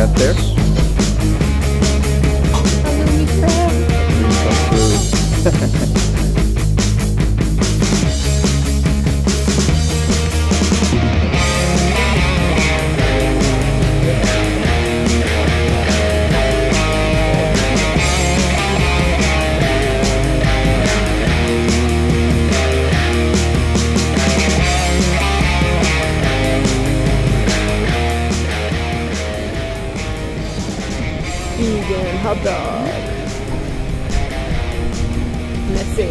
got there? Vegan hot dog. Messy.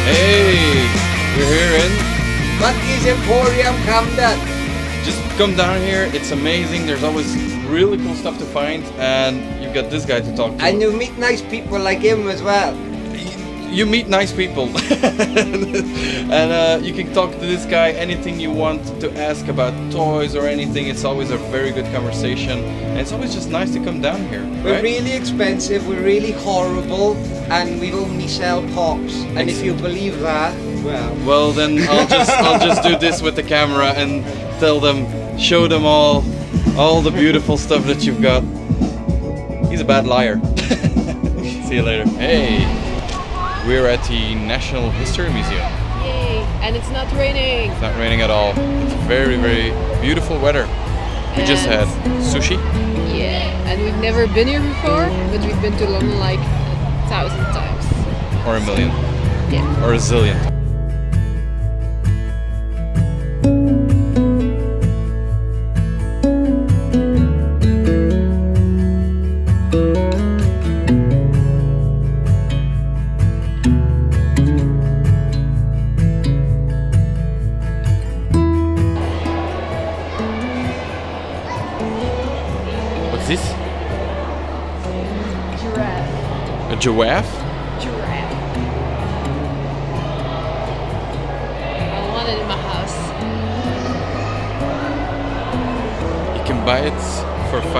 Hey, we're here in Lucky's Emporium, Camden. Just come down here, it's amazing. There's always really cool stuff to find, and you've got this guy to talk to. And you meet nice people like him as well. You meet nice people. And you can talk to this guy anything you want to ask about toys or anything. It's always a very good conversation, and it's always just nice to come down here. We're right? really expensive, we're really horrible, and we only sell pops. And if you believe that, Well, then I'll just do this with the camera and tell them, show them all the beautiful stuff that you've got. He's a bad liar. See you later. Hey, we're at the National History Museum. Yay! And it's not raining. It's not raining at all. It's very, very beautiful weather. We just had sushi. Yeah, and we've never been here before, but we've been to London like 1,000 times. Or a million. Yeah. Or a zillion. What's this? Giraffe. A giraffe? Giraffe. I want it in my house. You can buy it for £5.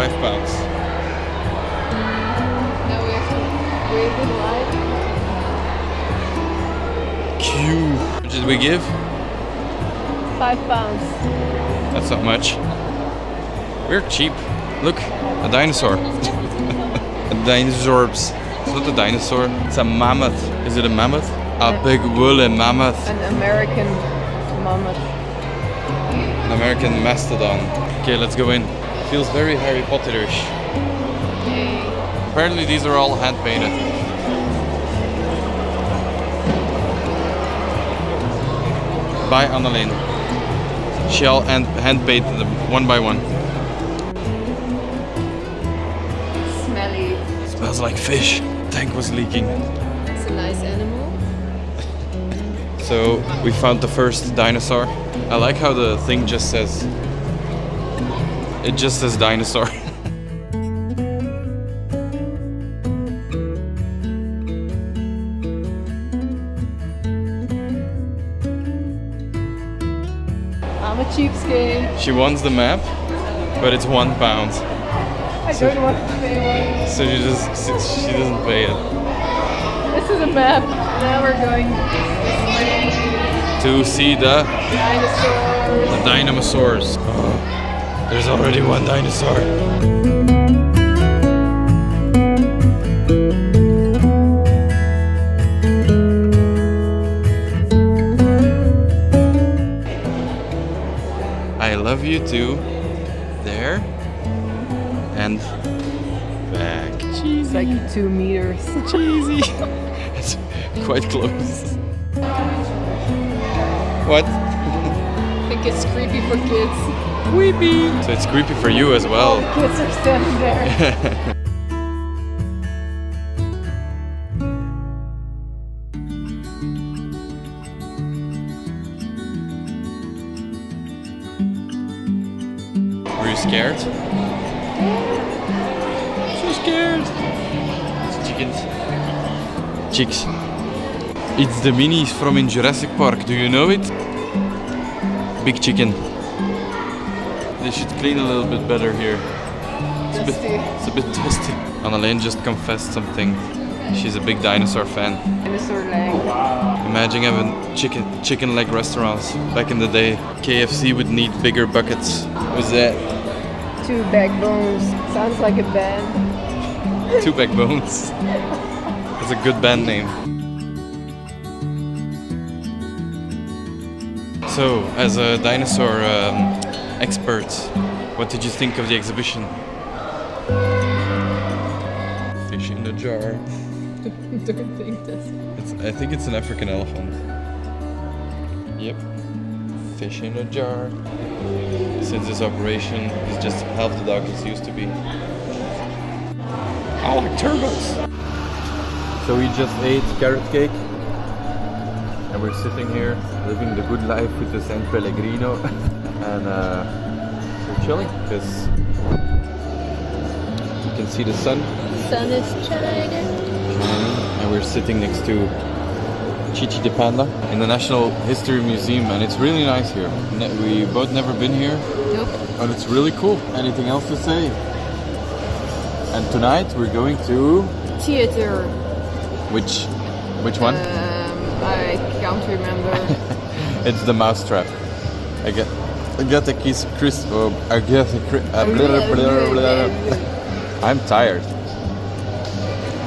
Now we have to wait in line. Cute. What did we give? £5. That's not much. We're cheap. Look, a dinosaur. A dinosaurs. It's not a dinosaur, it's a mammoth. Is it a mammoth? A big woolly mammoth. An American mammoth. An American mastodon. Okay, let's go in. Feels very Harry Potterish. Yay. Apparently these are all hand painted. By Annalene. She all hand painted them one by one. Smelly. Smells like fish. Tank was leaking. It's a nice animal. So we found the first dinosaur. I like how the thing just says. It just says dinosaur. I'm a cheapskate. She wants the map, but it's £1. I don't want to pay one. So she doesn't pay it. This is a map. Now we're going To see the dinosaurs. dinosaurs. Oh, there's already one dinosaur. I love you too. There and back. It's like 2 meters. Cheesy. It's quite close. What? I think it's creepy for kids. Weepy. So it's creepy for you as well. Kids are standing there. Were you scared? So scared. It's chickens. Chicks. It's the minis from in Jurassic Park. Do you know it? Big chicken. They should clean a little bit better here. It's a bit dusty. Annalene just confessed something. She's a big dinosaur fan. Dinosaur leg. Imagine having chicken leg restaurants back in the day. KFC would need bigger buckets. What's that? 2 backbones. Sounds like a band. 2 backbones. That's a good band name. So, as a dinosaur expert, what did you think of the exhibition? Fish in a jar. Don't think this. I think it's an African elephant. Yep. Fish in a jar. Since this operation is just half the dog it's used to be. I like turbos. So we just ate carrot cake. And we're sitting here living the good life with the San Pellegrino. And we're chilling because you can see the sun. Sun is shining. And we're sitting next to Chichi the Panda in the National History Museum, and it's really nice here. We both never been here, Nope. but it's really cool. Anything else to say? And tonight we're going to Theater. which one? I can't remember. It's the Mousetrap. Agatha Christie. I'm tired.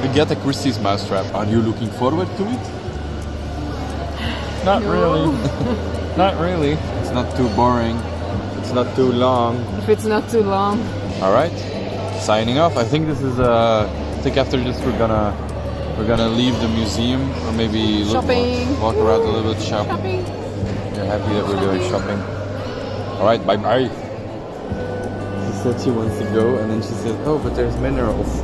Agatha Christie's Mousetrap. Are you looking forward to it? Not No. really. Not really. It's not too boring. It's not too long. If it's not too long. All right. Signing off. I think this is. I think after this we're gonna leave the museum or maybe Shopping. walk around a little bit shopping. Shopping. We're happy that we're doing shopping. All right. Bye bye. She said she wants to go, and then she said, "Oh, but there's minerals."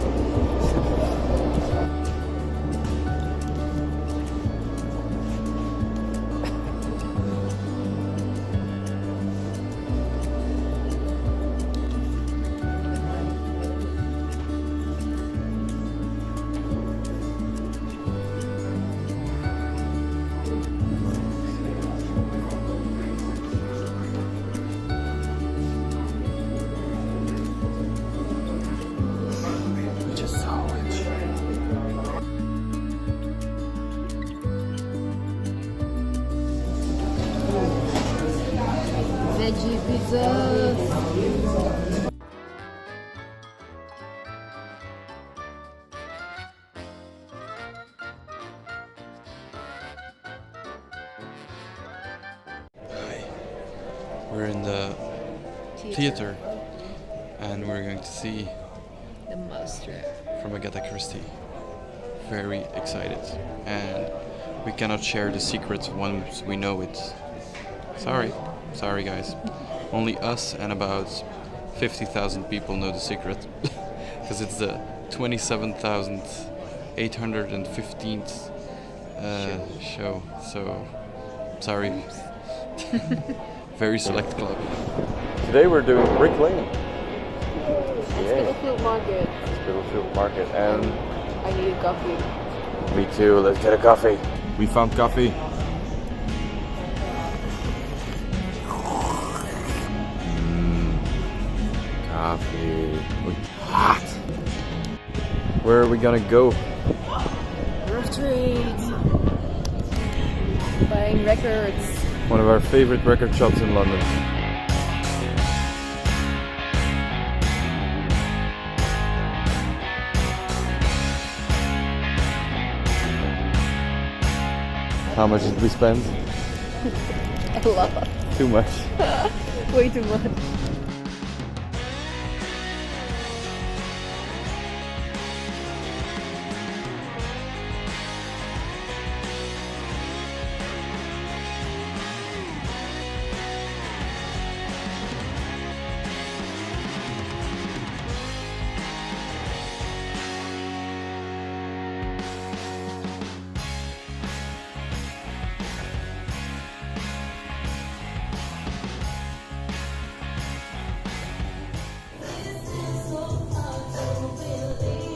Just sandwich. Veggie pizzas. We're in the theater, and we're going to see The Mousetrap. from Agatha Christie. Very excited, and we cannot share the secrets once we know it. Sorry guys. Only us and about 50,000 people know the secret, because it's the 27,815th show. So sorry. Very select club. Today we're doing Brick Lane. Spitalfield Market. Spitalfield Market, and I need a coffee. me too. Let's get a coffee. We found coffee. Coffee. Hot. Where are we gonna go? Rough Trade. Buying records. One of our favorite record shops in London. How much did we spend? A lot. Too much. Way too much.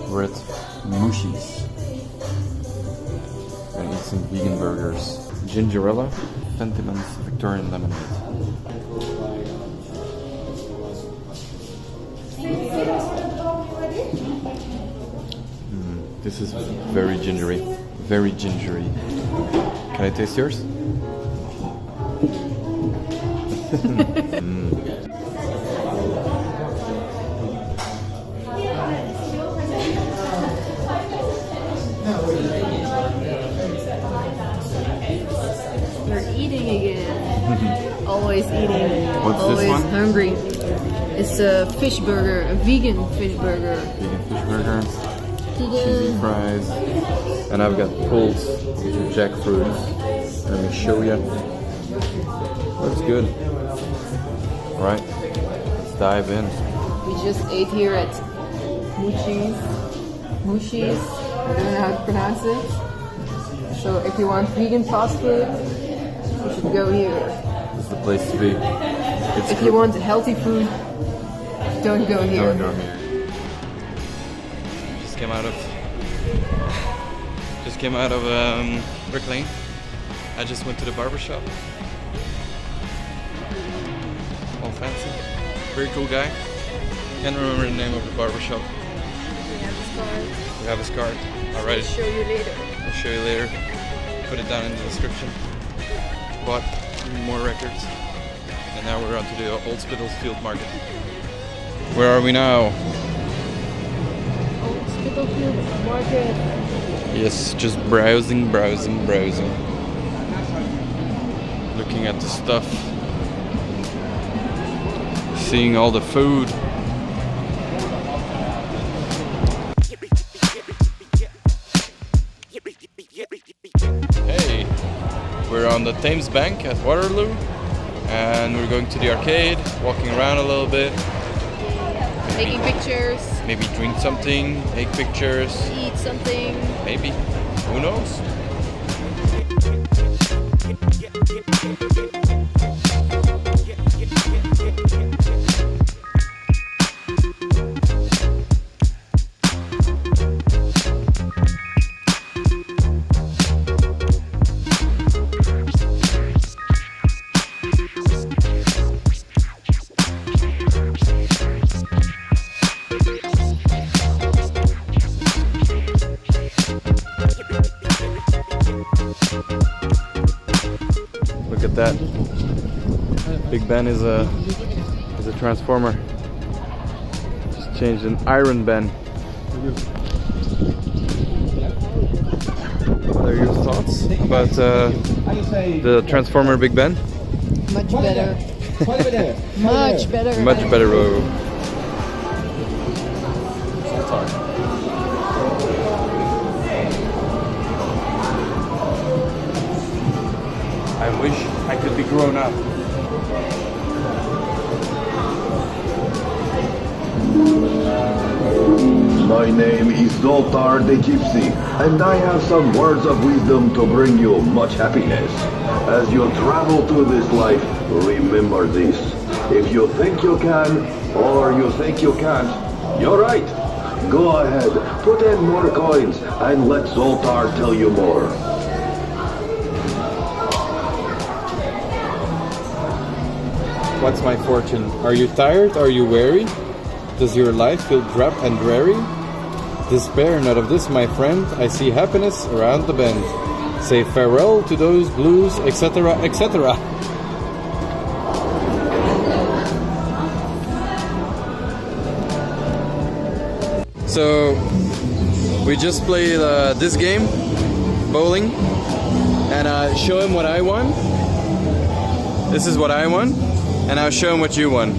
We're at Mushi's and eat some vegan burgers. Gingerella, Fentiman's Victorian lemonade. This is very gingery. Very gingery. Can I taste yours? We're eating again. Always eating. What's Always this one? hungry. It's a fish burger, a vegan fish burger. Vegan fish burger, cheesy fries, and I've got pulse, which is jackfruit. Let me show you. Looks good. All right, let's dive in. We just ate here at Mushi's. I don't know how to pronounce it. So if you want vegan fast food, you should go here. It's the place to be. If you want healthy food, don't go here. Don't go here. Just came out of Brick Lane. I just went to the barber shop. All fancy. Very cool guy. Can't remember the name of the barber shop. We have this card. We have his card. Alright. I'll show you later. I'll show you later. Put it down in the description. Bought more records. And now we're on to the Old Spitalfield Market. Where are we now? Old Spitalfield Market. Yes, just browsing. Looking at the stuff. Seeing all the food. Hey, we're on the Thames Bank at Waterloo. And we're going to the arcade, walking around a little bit. Taking pictures. Maybe drink something, take pictures. Eat something. Maybe. Who knows? Look at that. Big Ben is a transformer. Just changed an Iron Ben. What are your thoughts about the transformer Big Ben? Much better. Much better. Much better. I wish I could be grown up. My name is Zoltar the Gypsy, and I have some words of wisdom to bring you much happiness. As you travel through this life, remember this. If you think you can, or you think you can't, you're right. Go ahead, put in more coins, and let Zoltar tell you more. What's my fortune? Are you tired? Are you weary? Does your life feel drab and dreary? Despair not of this, my friend. I see happiness around the bend. Say farewell to those blues, etc., etc. So we just played this game, bowling, and show him what I won. This is what I won, and I'll show him what you won.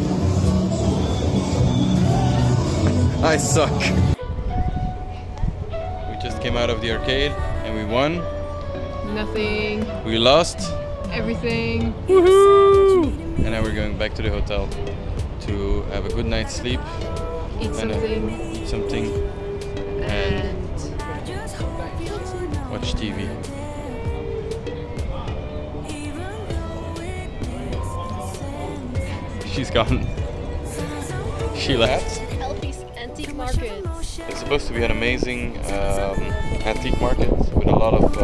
I suck. We just came out of the arcade and we won. Nothing. We lost. Everything. Woohoo! And now we're going back to the hotel to have a good night's sleep. Eat and something. eat something. And watch TV. She's gone. She left. Healthy's Antique Market. It's supposed to be an amazing antique market with a lot of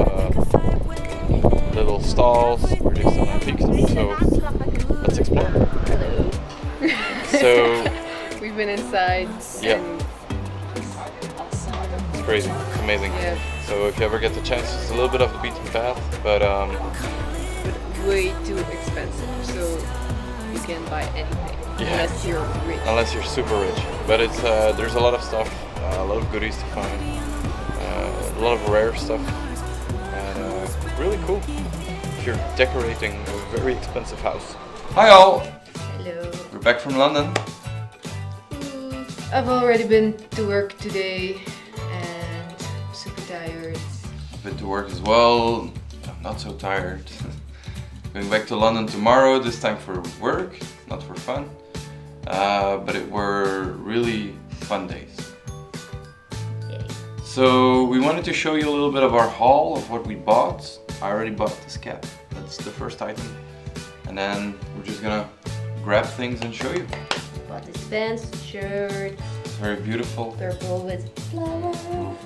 little stalls where they sell antiques. So let's explore. So we've been inside. yeah, Awesome. crazy. It's amazing. Yeah. So if you ever get the chance, it's a little bit off the beaten path, but Way too expensive, so you can buy anything Yeah. unless you're rich. unless you're super rich. But it's there's a lot of stuff, a lot of goodies to find, a lot of rare stuff, and really cool if you're decorating a very expensive house. Hi all! Hello. We're back from London. I've already been to work today and I'm super tired. I've been to work as well. I'm not so tired. Going back to London tomorrow, this time for work, not for fun. But it were really fun days. Yay. So we wanted to show you a little bit of our haul of what we bought. I already bought this cap. That's the first item. And then we're just gonna grab things and show you. Bought this pants, shirt, It's very beautiful. purple with flowers.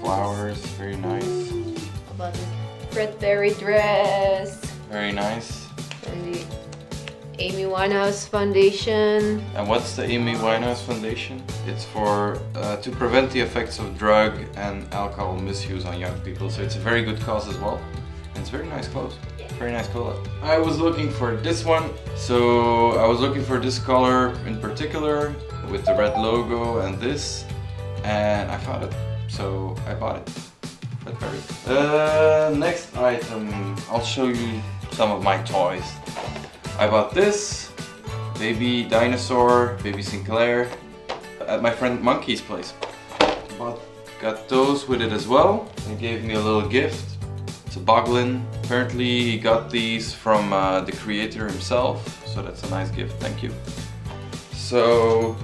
Flowers, very nice. I bought this Fredberry dress Very nice. and the Amy Winehouse foundation. And what's the Amy Winehouse Foundation? It's for to prevent the effects of drug and alcohol misuse on young people. So it's a very good cause as well. And it's very nice clothes. Very nice color. I was looking for this one. So I was looking for this color in particular with the red logo and this. And I found it. So I bought it. Next item, I'll show you some of my toys. I bought this baby dinosaur, baby Sinclair at my friend Monkey's place. Got those with it as well. He gave me a little gift. It's a boglin. Apparently he got these from the creator himself, so that's a nice gift. Thank you. So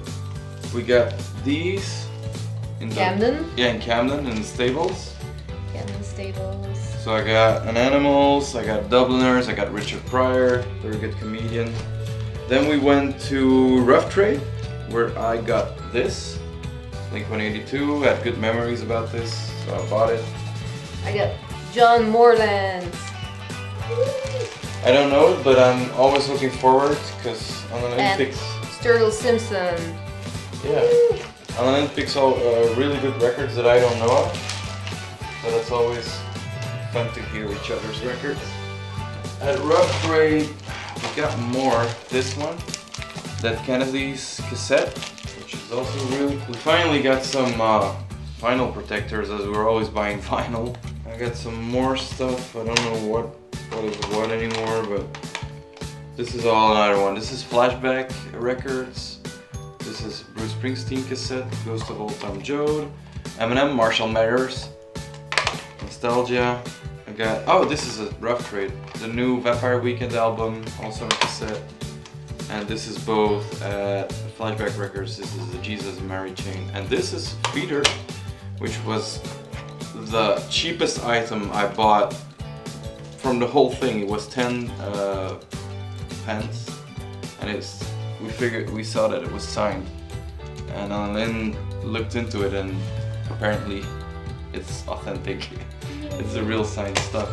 we got these in Camden? Yeah, in Camden in the stables. Camden Stables. So I got an Animals, I got Dubliners, I got Richard Pryor, very good comedian. Then we went to Rough Trade, where I got this, Blink 182. I had good memories about this, so I bought it. I got John Morland. I don't know it, but I'm always looking forward, because on the And Olympics, Sturgill Simpson. yeah, on the Olympics all really good records that I don't know of. So that's always fun to hear each other's records. At Rough Trade, we got more. This one, that Kennedy's cassette, which is also really cool. We finally got some vinyl protectors, as we're always buying vinyl. I got some more stuff. I don't know what is what anymore, but this is all another one. This is Flashback Records. This is Bruce Springsteen cassette, Ghost of Old Tom Joad, Eminem, Marshall Mathers. Nostalgia. I got, oh, this is a Rough Trade. The new Vampire Weekend album, also on cassette. And this is both Flashback Records. This is the Jesus and Mary chain. And this is Feeder, which was the cheapest item I bought from the whole thing. It was 10 pence. And we saw that it was signed. And then looked into it, and apparently it's authentic. It's the real signed stuff.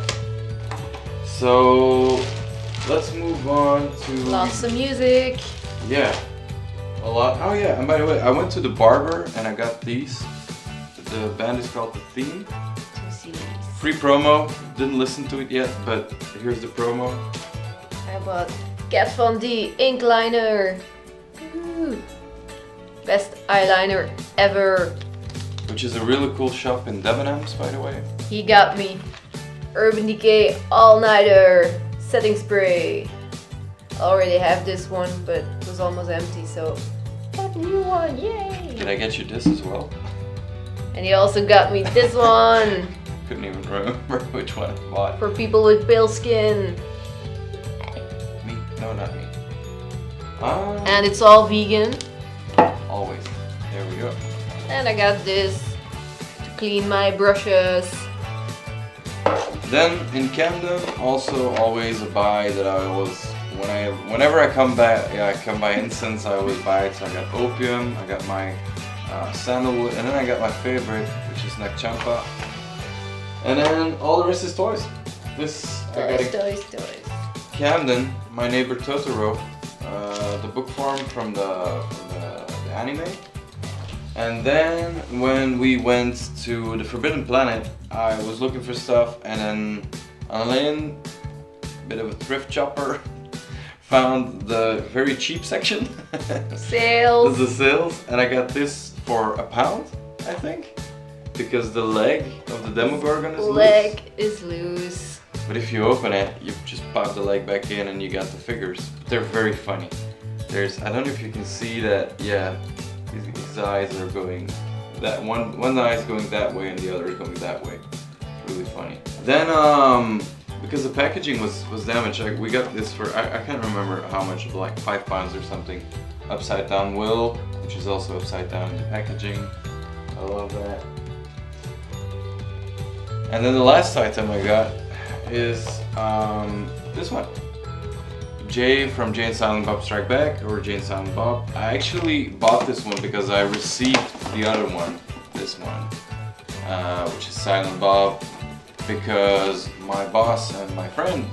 So let's move on to Lots of music. yeah, a lot. Oh yeah, and by the way, I went to the barber and I got these. The band is called The Theme. 2 CDs. Free promo. Didn't listen to it yet, but here's the promo. I bought Kat Von D ink liner. Woo. Best eyeliner ever. Which is a really cool shop in Debenhams, by the way. He got me Urban Decay All Nighter setting spray. I already have this one, but it was almost empty, so got a new one, yay! Did I get you this as well? And he also got me this one Couldn't even remember which one I bought. for people with pale skin. Me? No, not me. And it's all vegan. Always. There we go. And I got this to clean my brushes. Then in Camden, also always a buy that I always, whenever I come by incense, I always buy it. So I got opium, I got my sandalwood, and then I got my favorite, which is Nak Champa. And then all the rest is toys. This I got in Toys. Camden, My Neighbor Totoro, the book form from the anime. And then when we went to the Forbidden Planet, I was looking for stuff, and then on a lane, bit of a thrift shopper, found the very cheap section. Sales. The sales, and I got this for £1, I think, because the leg of the Demogorgon is Leg loose. is loose. But if you open it, you just pop the leg back in and you got the figures. But they're very funny. I don't know if you can see that, yeah, his eyes are going, that one eye is going that way and the other is going that way. It's really funny. Then, because the packaging was damaged, we got this for, I can't remember how much, like £5 or something. Upside down Will, which is also upside down in the packaging. I love that. And then the last item I got is this one. Jay from Jay and Silent Bob Strike Back, or Jay and Silent Bob. I actually bought this one because I received the other one, this one, which is Silent Bob, because my boss and my friend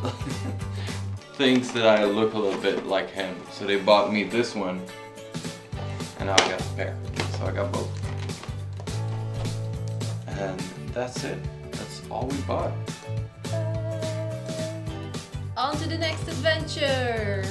thinks that I look a little bit like him. So they bought me this one, and now I got the pair. So I got both. And that's it. That's all we bought. On to the next adventure!